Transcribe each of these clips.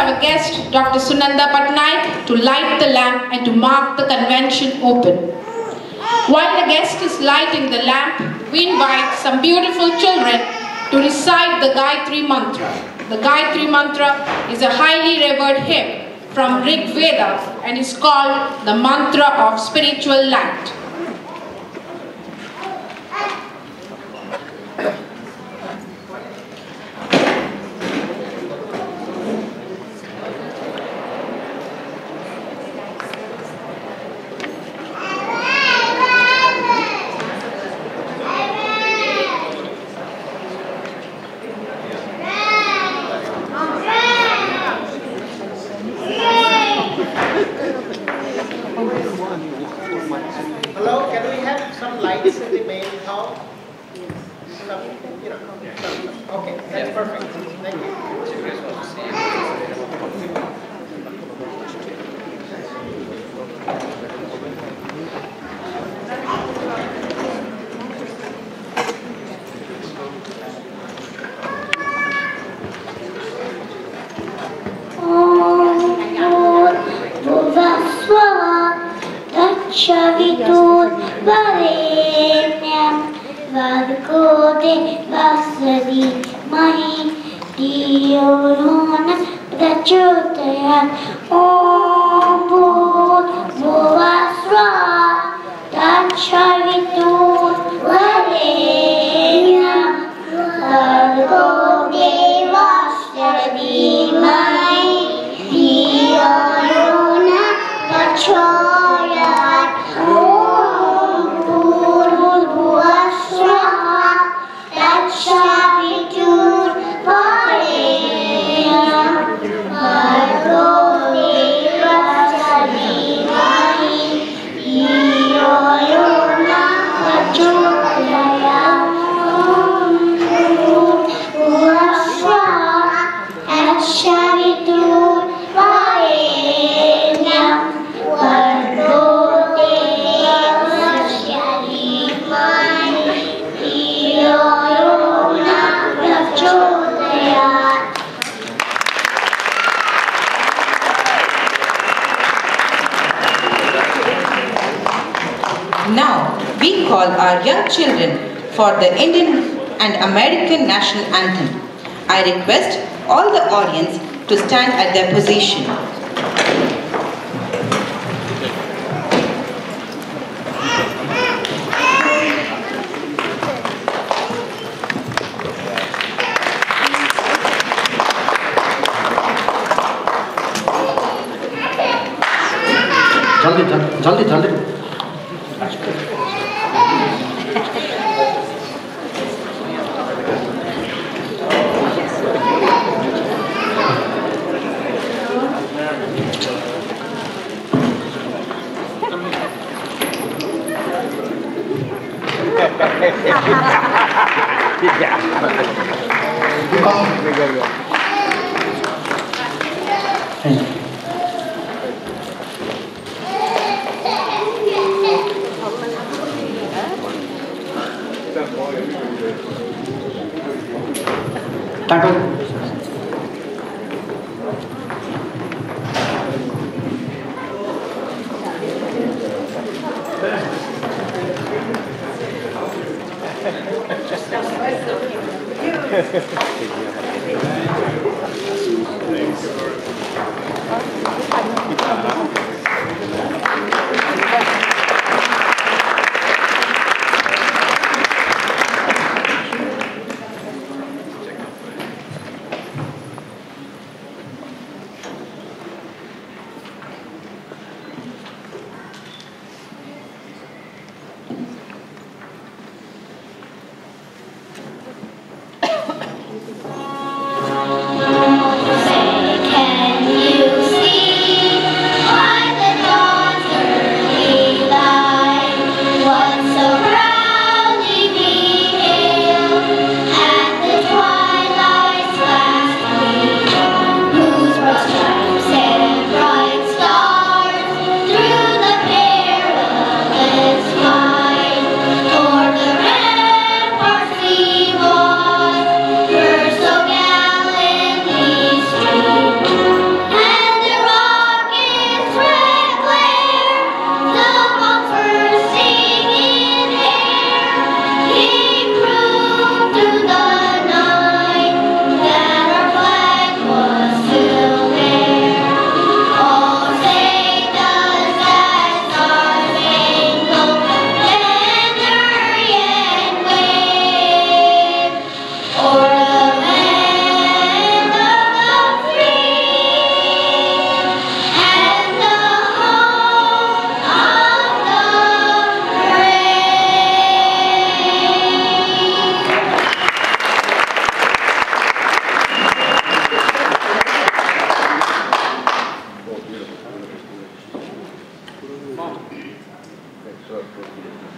our guest, Dr. Sunanda Patnaik, to light the lamp and to mark the convention open. While the guest is lighting the lamp, we invite some beautiful children to recite the Gayatri Mantra. The Gayatri Mantra is a highly revered hymn from Rig Veda and is called the Mantra of Spiritual Light. Hello, can we have some lights in the main hall? Okay, that's perfect. Thank you. Shavitur Varenyam Vargode Vasadi Mahi Diyorona Prachodayam Om Bhut Bhuvasva Tatshavitur Varenyam Vargode Vasadi Mahi Diyorona Prachodayam Now, we call our young children for the Indian and American national anthem. I request all the audience to stand at their position. Jaldi, jaldi.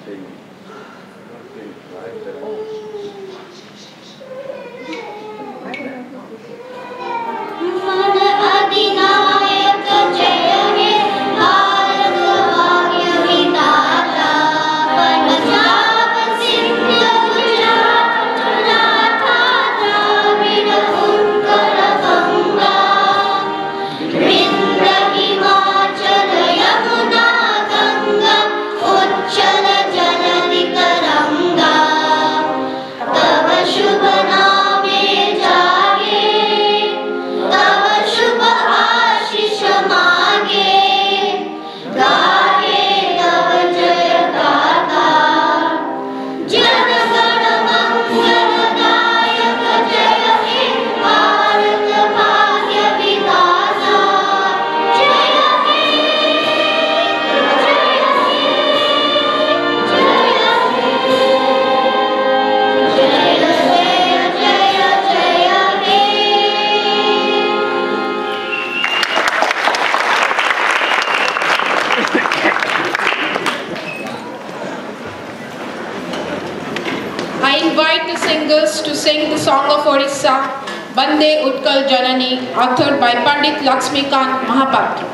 मन अधिनायक जय हे भारत भाग्य विधाता पंजाब सिंध गुजरात मराठा द्राविड़ उत्कल गंगा विंध्य हिमाचल यमुना गंगा उच्चल जलधि तरंगा तव शुभ नामे जागे तव शुभ आशीष मागे गाहे तव जय गाथा जन गण मंगलदायक जय हे भारत भाग्य विधाता जय हे जय हे जय हे I invite the singers to sing the song of Odisha, Bande Utkal Janani, authored by Pandit Lakshmikant Mahapatra.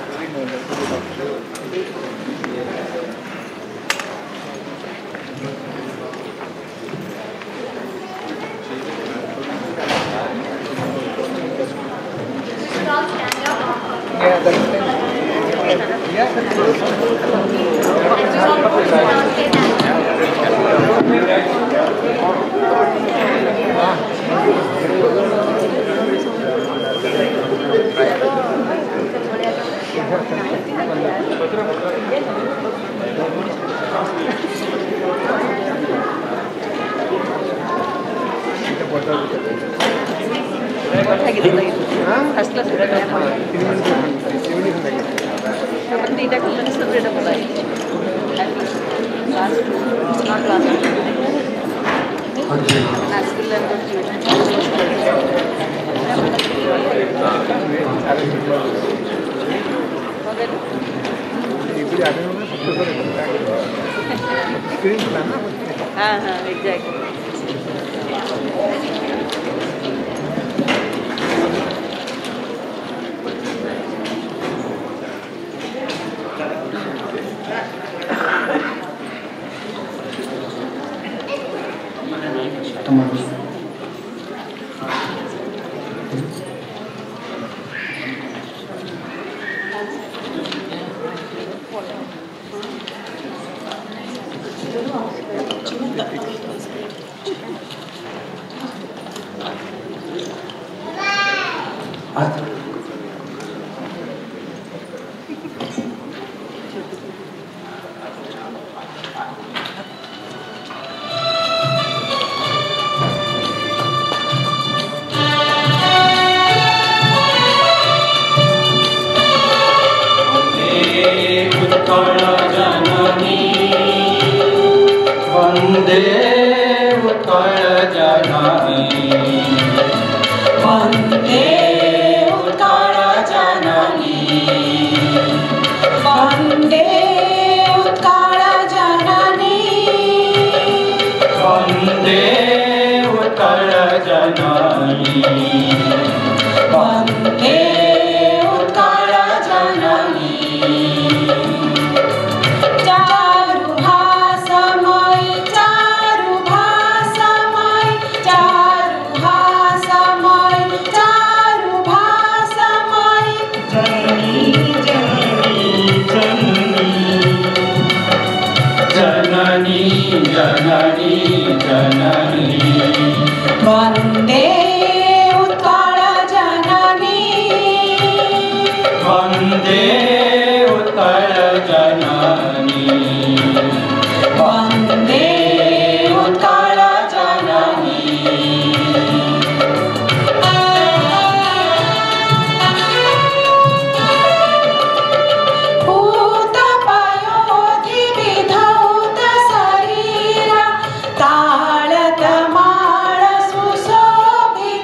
ताळत माळ सुशोभित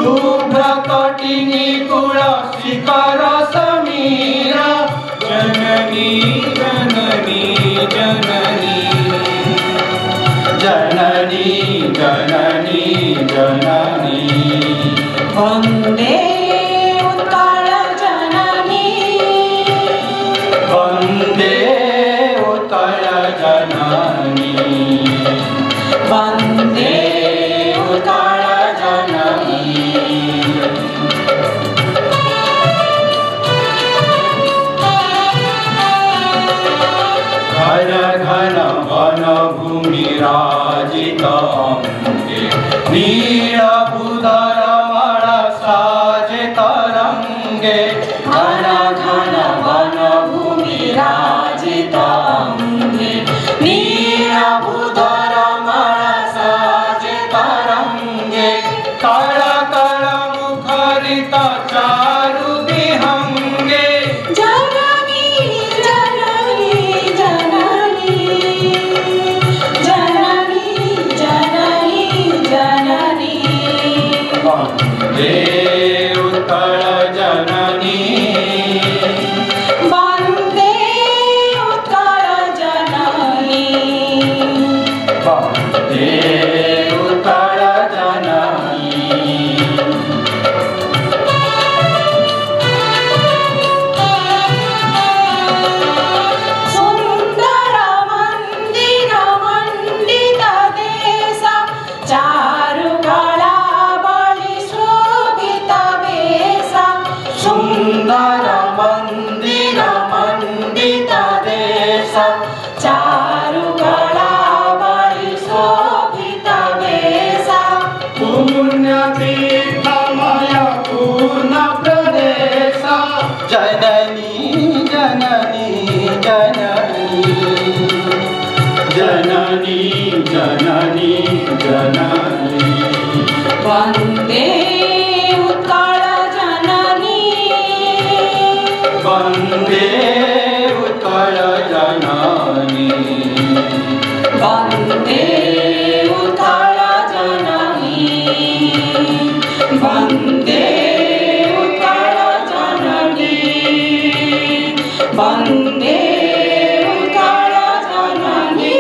शुभ्रकटिनी कुलशिखर समीरा जननी जननी जननी जननी जननी जननी वन्दे उत्कल जननी वन्दे उत्कल जननी वन्दे उत्कल जननी घन घन वन भूमि राजित अंगे नीलभूधर माला साजे तरंगे घन घन वन भूमि राजित अंगे नीलभूधर माला साजे तरंगे कल कल मुखरित चारु विहंगे जननी जननी जननी जननी जननी जननी वन्दे उत्कल जननी वन्दे उत्कल जननी वन्दे उत्कल जननी सुन्दर मन्दिर मण्डित देश चारुकला बलि शोभित वेश सुन्दर मन्दिर मण्डित देश चारुकला बलि शोभित वेश पुण्यतीर्थमय पूर्ण प्रदेश जननी जननी जननी जननी जननी जननी वन्दे उत्कल जननी वन्दे उत्कल जननी वन्दे उत्कल जननी वन्दे उत्कल जननी वन्दे उत्कल जननी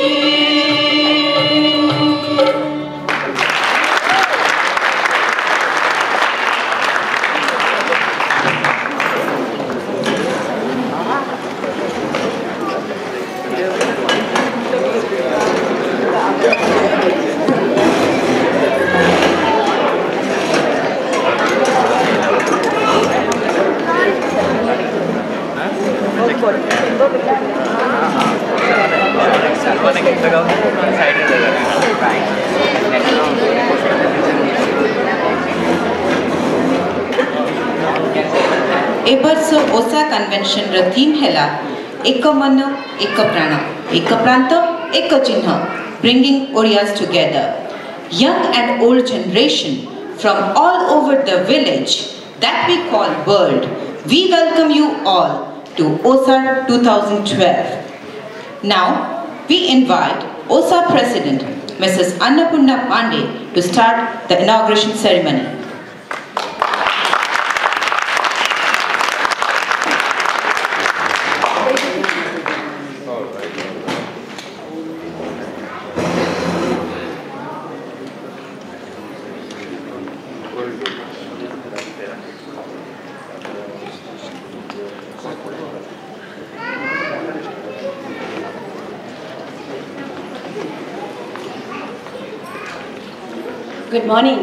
ए वर्ष ओसा कन्वेंशन र थीम हैला एक मन एक प्राण एक प्रांत एक चिन्ह bringing Odias together. Young and old generation from all over the village that we call world, we welcome you all to OSA 2012. Now we invite OSA President Mrs. Annapurna Pandey to start the inauguration ceremony. Good morning.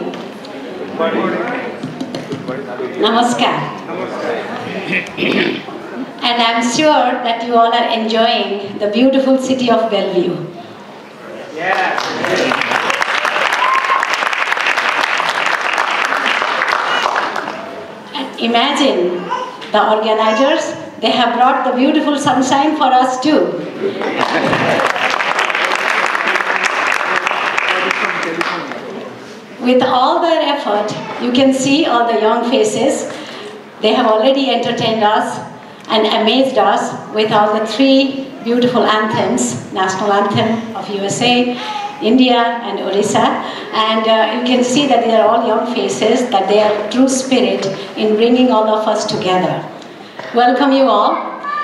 Namaskar. And I'm sure that you all are enjoying the beautiful city of Bellevue. And imagine the organizers, they have brought the beautiful sunshine for us too. With all their effort, you can see all the young faces. They have already entertained us and amazed us with all the three beautiful anthems, National Anthem of USA, India and Orissa, and you can see that they are all young faces, that they are true spirit in bringing all of us together. Welcome you all,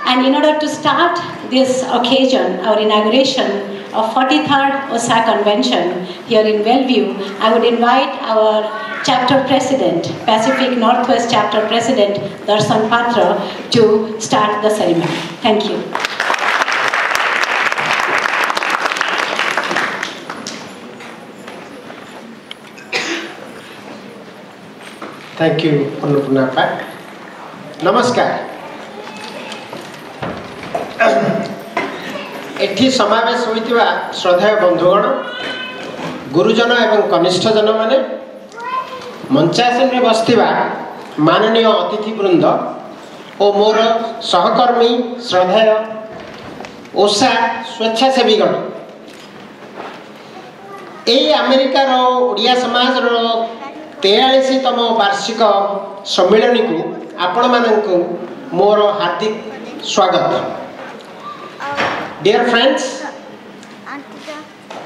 and in order to start this occasion, our inauguration of 43rd OSA Convention here in Bellevue, I would invite our chapter president, Pacific Northwest chapter president, Darshan Patra, to start the ceremony. Thank you. Thank you, Annapurna Pak. Namaskar. एठी समावेश होइतिबा श्रद्धेय बंधुगण, गुरुजन एवं कनिष्ठ जन माने, मंचासन में बसथिबा माननीय अतिथि वृंद और मोर सहकर्मी श्रद्धेय ओसा स्वेच्छासेवी गण, ए अमेरिकार ओडिया समाज 43तम वार्षिक सम्मेलन को आपण मानकु मोर हार्दिक स्वागत। Dear friends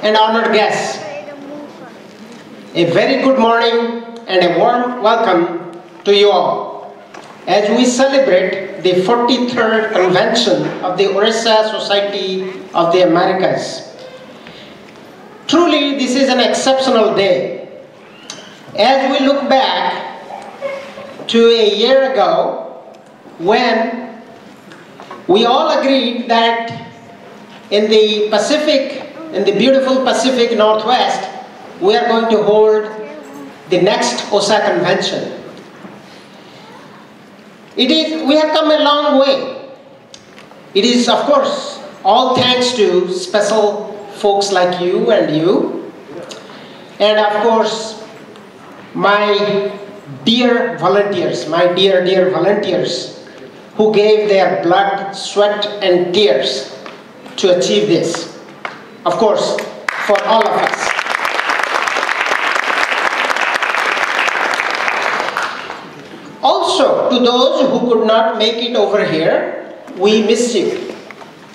and honored guests, a very good morning and a warm welcome to you all as we celebrate the 43rd convention of the Orissa Society of the Americas. Truly, this is an exceptional day. As we look back to a year ago when we all agreed that in the Pacific, in the beautiful Pacific Northwest, we are going to hold the next OSA convention. We have come a long way. It is, of course, all thanks to special folks like you, and of course, my dear volunteers, who gave their blood, sweat, and tears to achieve this. Of course, for all of us. Also, to those who could not make it over here, we miss you.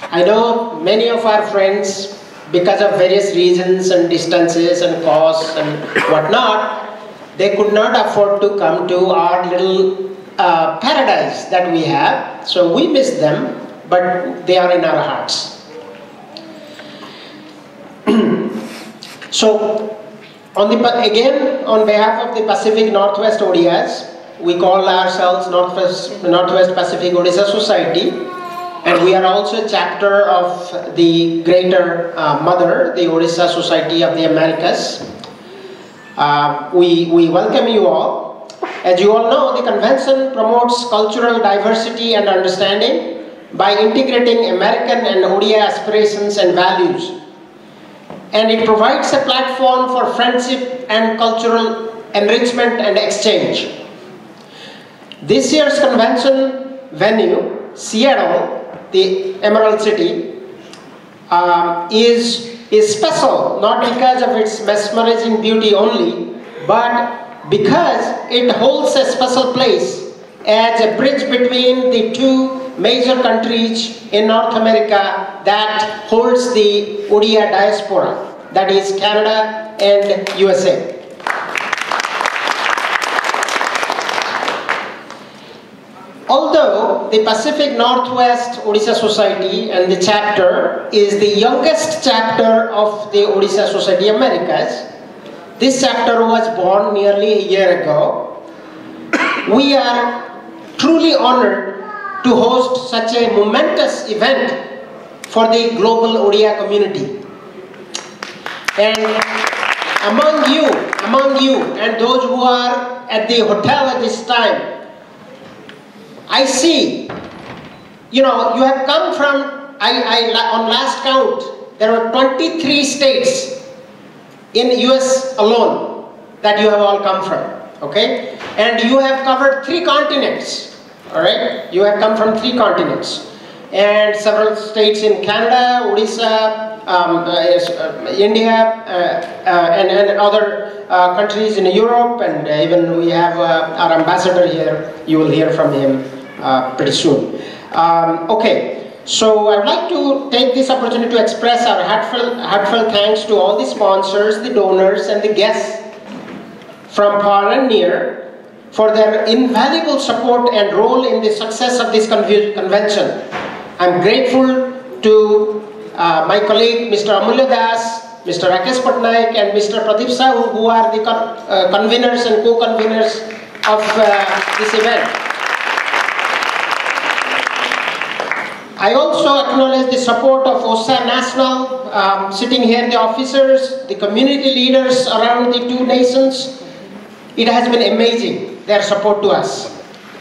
I know many of our friends, because of various reasons and distances and costs and whatnot, they could not afford to come to our little paradise that we have. So we miss them, but they are in our hearts. So, again, on behalf of the Pacific Northwest ODIs, we call ourselves Northwest Pacific Odisha Society, and we are also a chapter of the greater mother, the Odisha Society of the Americas. We welcome you all. As you all know, the convention promotes cultural diversity and understanding by integrating American and ODI aspirations and values. And it provides a platform for friendship and cultural enrichment and exchange. This year's convention venue, Seattle, the Emerald City, is special, not because of its mesmerizing beauty only, but because it holds a special place as a bridge between the two major countries in North America that holds the ODI diaspora, that is Canada and USA. Although the Pacific Northwest Odisha Society and the chapter is the youngest chapter of the Odisha Society Americas, this chapter was born nearly a year ago. We are truly honored to host such a momentous event for the global ODI community. And among you and those who are at the hotel at this time, I see, you have come from, on last count, there were 23 states in the US alone that you have all come from, okay? And you have covered 3 continents, all right? You have come from 3 continents. And several states in Canada, Odisha, India, and other countries in Europe, and even we have our ambassador here. You will hear from him pretty soon. Okay, So I would like to take this opportunity to express our heartfelt thanks to all the sponsors, the donors, and the guests from far and near for their invaluable support and role in the success of this convention. I'm grateful to my colleague Mr. Amulya Das, Mr. Rakesh Patnaik, and Mr. Pradeep Sahu, who are the conveners and co-conveners of this event. I also acknowledge the support of OSA National, sitting here, the officers, the community leaders around the two nations. It has been amazing, their support to us.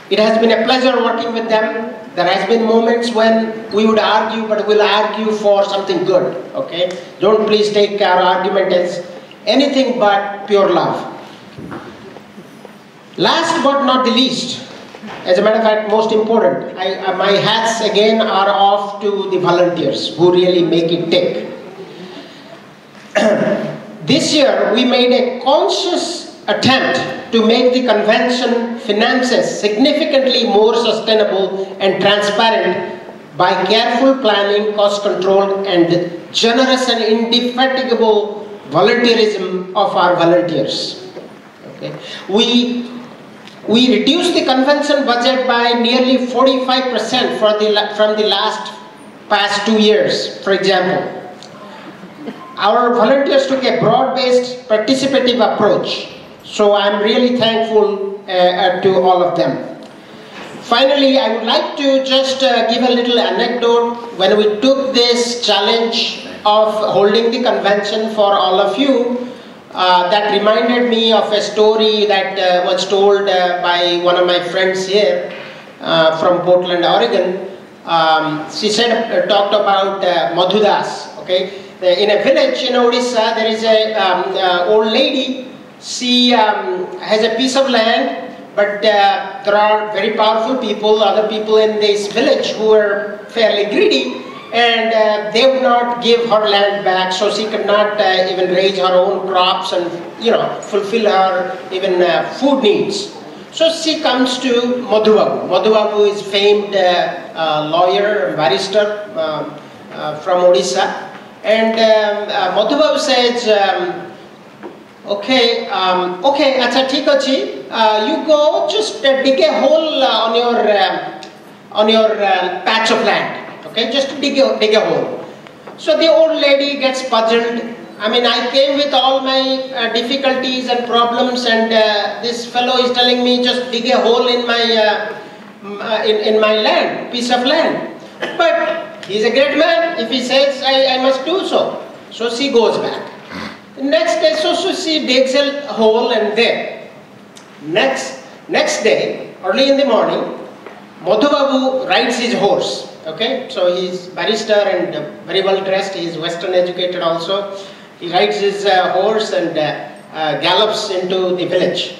It has been a pleasure working with them. There has been moments when we would argue, but we'll argue for something good, okay? Don't please take our argument as anything but pure love. Last but not the least, as a matter of fact, most important, my hats again are off to the volunteers who really make it tick. This year, we made a conscious attempt to make the convention finances significantly more sustainable and transparent by careful planning, cost control, and generous and indefatigable volunteerism of our volunteers. Okay. We reduced the convention budget by nearly 45% from the past 2 years, for example. Our volunteers took a broad-based participative approach, so I'm really thankful to all of them. Finally, I would like to just give a little anecdote. When we took this challenge of holding the convention for all of you, that reminded me of a story that was told by one of my friends here from Portland, Oregon. She talked about Madhu Das. Okay, in a village in Odisha, there is a old lady. She has a piece of land, but there are very powerful people, other people in this village who are fairly greedy. And they would not give her land back, so she could not even raise her own crops and, fulfill her even food needs. So she comes to Madhu Babu. Madhu Babu is famed lawyer, barrister from Odisha. And Madhu Babu says, okay, acha thik achi, you go just dig a hole on your patch of land. Okay, just dig a hole. So the old lady gets puzzled. I mean, I came with all my difficulties and problems, and this fellow is telling me just dig a hole in my land, piece of land. But he's a great man. If he says I must do so, so she goes back. The next day, so she digs a hole, and there. Next day, early in the morning, Madhu Babu rides his horse. Okay, so he's barrister and very well dressed. He's Western educated also. He rides his horse and gallops into the village.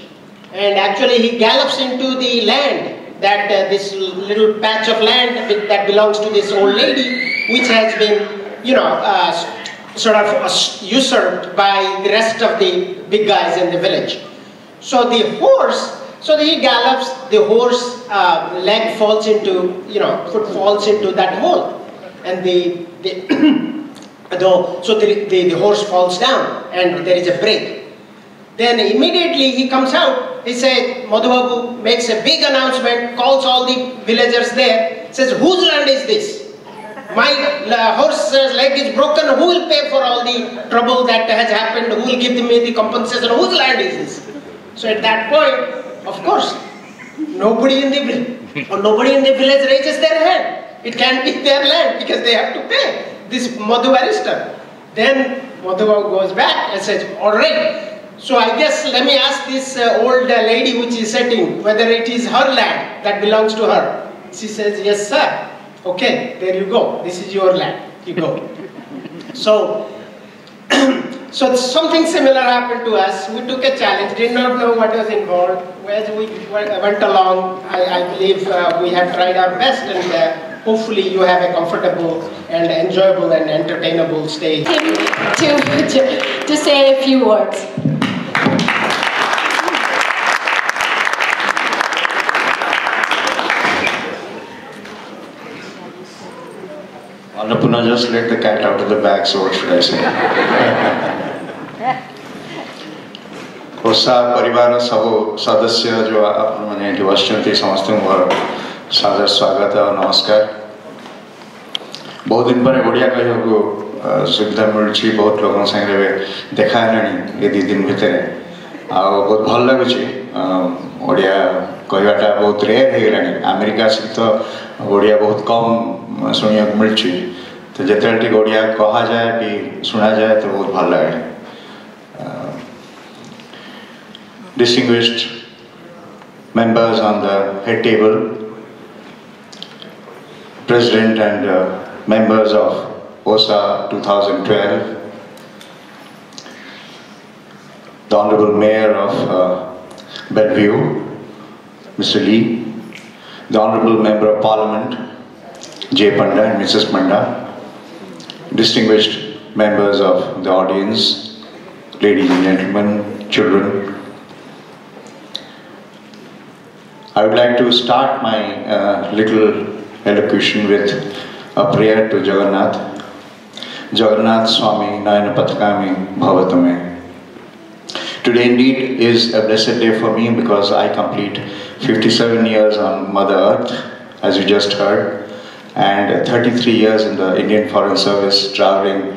And actually he gallops into the land, that this little patch of land that belongs to this old lady, which has been, sort of usurped by the rest of the big guys in the village. So the horse, he gallops, the horse leg falls into, foot falls into that hole, and the horse falls down, and there is a break. Then immediately he comes out. He said, Madhu Babu makes a big announcement, calls all the villagers there, says, whose land is this? My horse's leg is broken. Who will pay for all the trouble that has happened? Who will give me the compensation? Whose land is this? So at that point, of course, nobody in the village raises their hand. It can't be their land because they have to pay this Madhu barrister. Then Madhu goes back and says, all right, so I guess let me ask this old lady which is sitting whether it is her land that belongs to her. She says, yes sir. Okay, there you go. This is your land. You go. So something similar happened to us. We took a challenge, did not know what was involved. As we went along, I believe we have tried our best, and hopefully you have a comfortable and enjoyable and entertainable stay. To say a few words. Annapurna just let the cat out of the bag, so what should I say? ओसा परिवार सब सदस्य जो मैंने बसते समस्त मोर सादर स्वागत और नमस्कार। बहुत दिन पर ओडिया कह सुविधा मिलूँ, बहुत लोगों संगे देखा है ये 2 दिन भितर बहुत भल लगुच। ओडिया कहवाटा बहुत रेयर हो गलानी। अमेरिका सहित ओडिया बहुत कम शुणा मिलूँ, तो जिते ओडिया कह जाए कि शुणा जाए तो बहुत भल लगे। Distinguished members on the head table, President and members of OSA 2012, the Honorable Mayor of Bellevue, Mr. Lee, the Honorable Member of Parliament, J. Panda and Mrs. Panda, distinguished members of the audience, ladies and gentlemen, children. I would like to start my little elocution with a prayer to Jagannath. Jagannath Swami Nayana Pathakami Bhavatame. Today indeed is a blessed day for me because I complete 57 years on Mother Earth, as you just heard, and 33 years in the Indian Foreign Service, traveling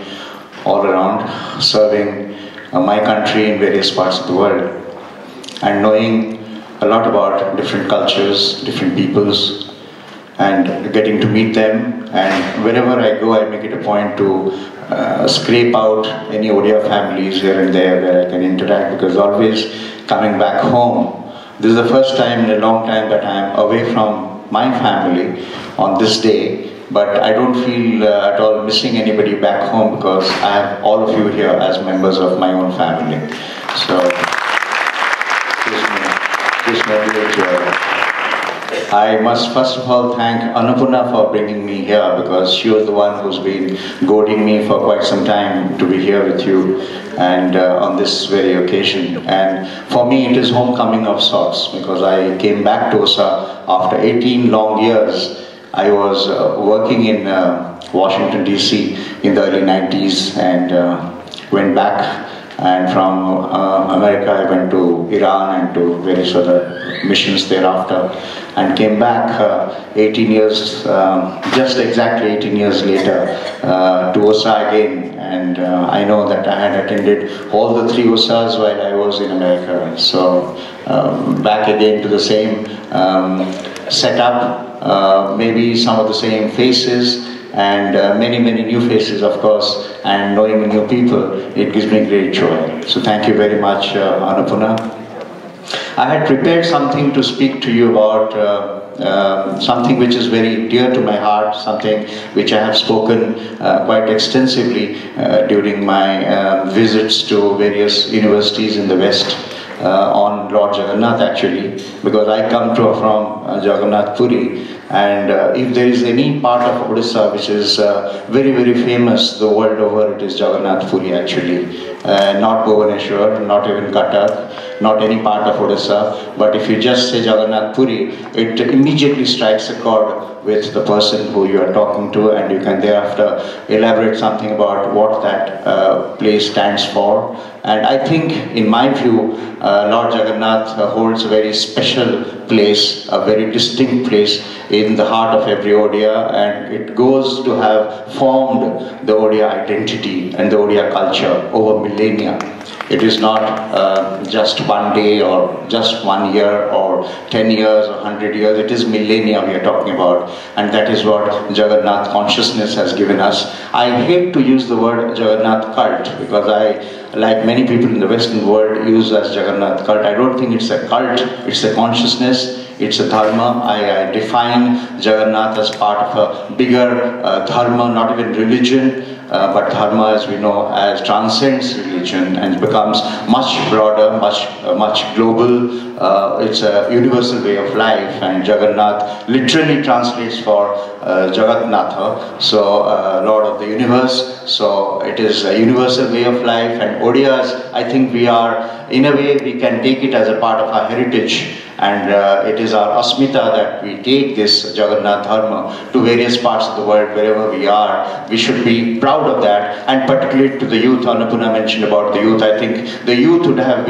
all around, serving my country in various parts of the world, and knowing a lot about different cultures, different peoples, and getting to meet them. And wherever I go, I make it a point to scrape out any Odia families here and there where I can interact, because always coming back home, this is the first time in a long time that I am away from my family on this day, but I don't feel at all missing anybody back home because I have all of you here as members of my own family. So, I must first of all thank Annapurna for bringing me here, because she was the one who's been goading me for quite some time to be here with you and on this very occasion. And for me it is homecoming of sorts, because I came back to OSA after 18 long years. I was working in Washington DC in the early 90s and went back. And from America I went to Iran and to various other missions thereafter, and came back 18 years, just exactly 18 years later to OSA again. And I know that I had attended all the 3 OSAs while I was in America. So back again to the same setup, maybe some of the same faces, and many new faces, of course, and knowing new people, it gives me great joy. So thank you very much, Annapurna. I had prepared something to speak to you about, something which is very dear to my heart, something which I have spoken quite extensively during my visits to various universities in the West on Lord Jagannath, actually, because I come from Jagannath Puri. And if there is any part of Odisha which is very famous the world over, it is Jagannath Puri, actually. Not Bhubaneswar, not even Cuttack, not any part of Odisha. But if you just say Jagannath Puri, it immediately strikes a chord with the person who you are talking to, and you can thereafter elaborate something about what that place stands for. And I think, in my view, Lord Jagannath holds a very special place, a very distinct place in the heart of every Odia, and it goes to have formed the Odia identity and the Odia culture over millennia. It is not just one day or just 1 year or 10 years or 100 years, it is millennia we are talking about, and that is what Jagannath consciousness has given us. I hate to use the word Jagannath cult, because I, like many people in the Western world, use as Jagannath cult. I don't think it's a cult, it's a consciousness. It's a dharma. I define Jagannath as part of a bigger dharma, not even religion, but dharma, as we know, as transcends religion and becomes much broader, much global. It's a universal way of life, and Jagannath literally translates for Jagatnatha, so Lord of the universe. So it is a universal way of life, and Odias, I think we are, in a way, we can take it as a part of our heritage. and it is our asmita that we take this Jagannath Dharma to various parts of the world, wherever we are. We should be proud of that, and particularly to the youth. Annapurna mentioned about the youth. I think the youth would have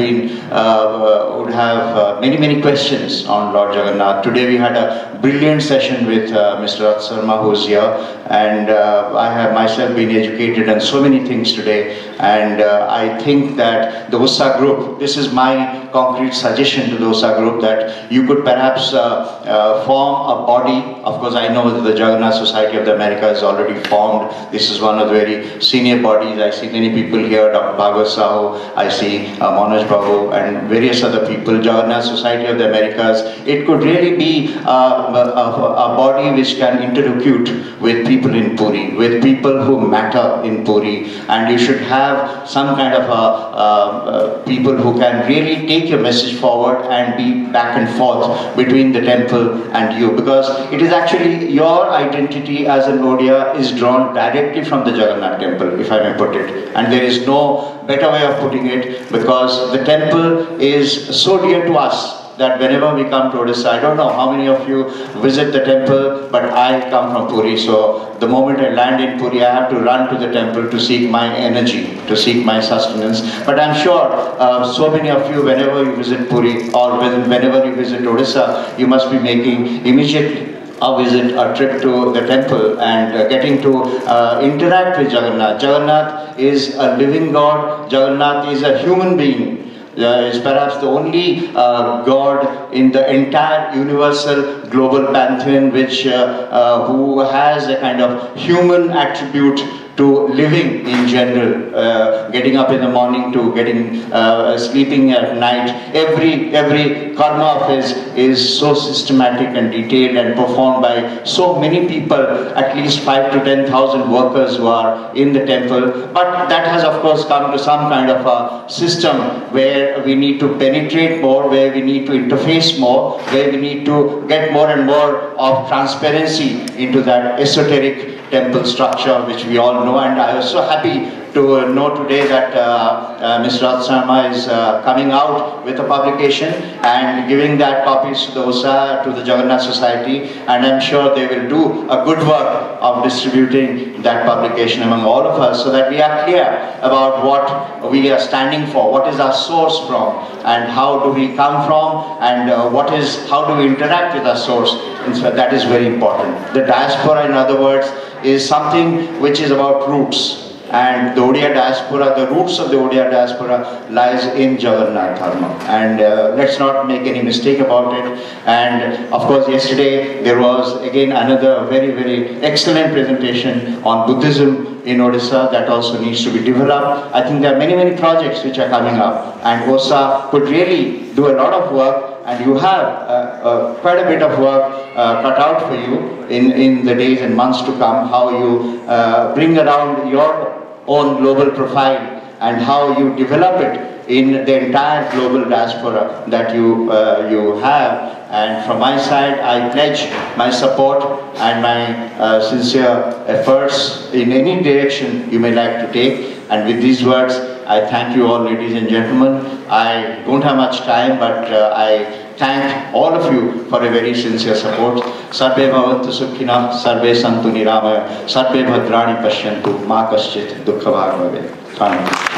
many questions on Lord Jagannath. Today we had a brilliant session with Mr. Rath Sharma, who is here, and I have myself been educated on so many things today, and I think that the USA group, this is my concrete suggestion to the USA group, that you could perhaps form a body. Of course, I know that the Jagannath Society of the Americas is already formed. This is one of the very senior bodies. I see many people here, Dr. Bhagwat Sahu, I see Manoj Babu, and various other people. Jagannath Society of the Americas. It could really be a body which can interlocute with people in Puri, with people who matter in Puri, and you should have some kind of people who can really take your message forward and be back and forth between the temple and you, because it is actually your identity as an Odia is drawn directly from the Jagannath temple, if I may put it, and there is no better way of putting it, because the temple is so dear to us that whenever we come to Odisha, I don't know how many of you visit the temple, but I come from Puri, so the moment I land in Puri, I have to run to the temple to seek my energy, to seek my sustenance. But I'm sure so many of you, whenever you visit Puri or whenever you visit Odisha, you must be making immediately a visit, a trip to the temple, and getting to interact with Jagannath. Jagannath is a living God. Jagannath is a human being. Is perhaps the only God in the entire universal global pantheon which who has a kind of human attribute to living in general, getting up in the morning to getting sleeping at night. Every karma of his is so systematic and detailed and performed by so many people, at least 5,000 to 10,000 workers who are in the temple. But that has of course come to some kind of a system where we need to penetrate more, where we need to interface more, where we need to get more and more of transparency into that esoteric temple structure which we all know. And I was so happy to know today that Mr. Rath Sharma is coming out with a publication and giving that copies to the USA, to the Jagannath Society, and I'm sure they will do a good work of distributing that publication among all of us, so that we are clear about what we are standing for, what is our source from, and how do we come from, and how do we interact with our source. And so that is very important. The diaspora, in other words, is something which is about roots. And the Odia diaspora, the roots of the Odia diaspora lies in Jagannath Dharma. And let's not make any mistake about it. And of course, yesterday there was again another very excellent presentation on Buddhism in Odisha that also needs to be developed. I think there are many projects which are coming up, and OSA could really do a lot of work, and you have quite a bit of work cut out for you in the days and months to come, how you bring around your own global profile and how you develop it in the entire global diaspora that you have. And from my side, I pledge my support and my sincere efforts in any direction you may like to take. And with these words, I thank you all, ladies and gentlemen. I don't have much time, but I thank all of you for a very sincere support. Sarve bhavantu sukhina, sarve santu niramaya, sarve bhadrani pashyantu, ma kaschit dukkha bhag bhave. Thank you.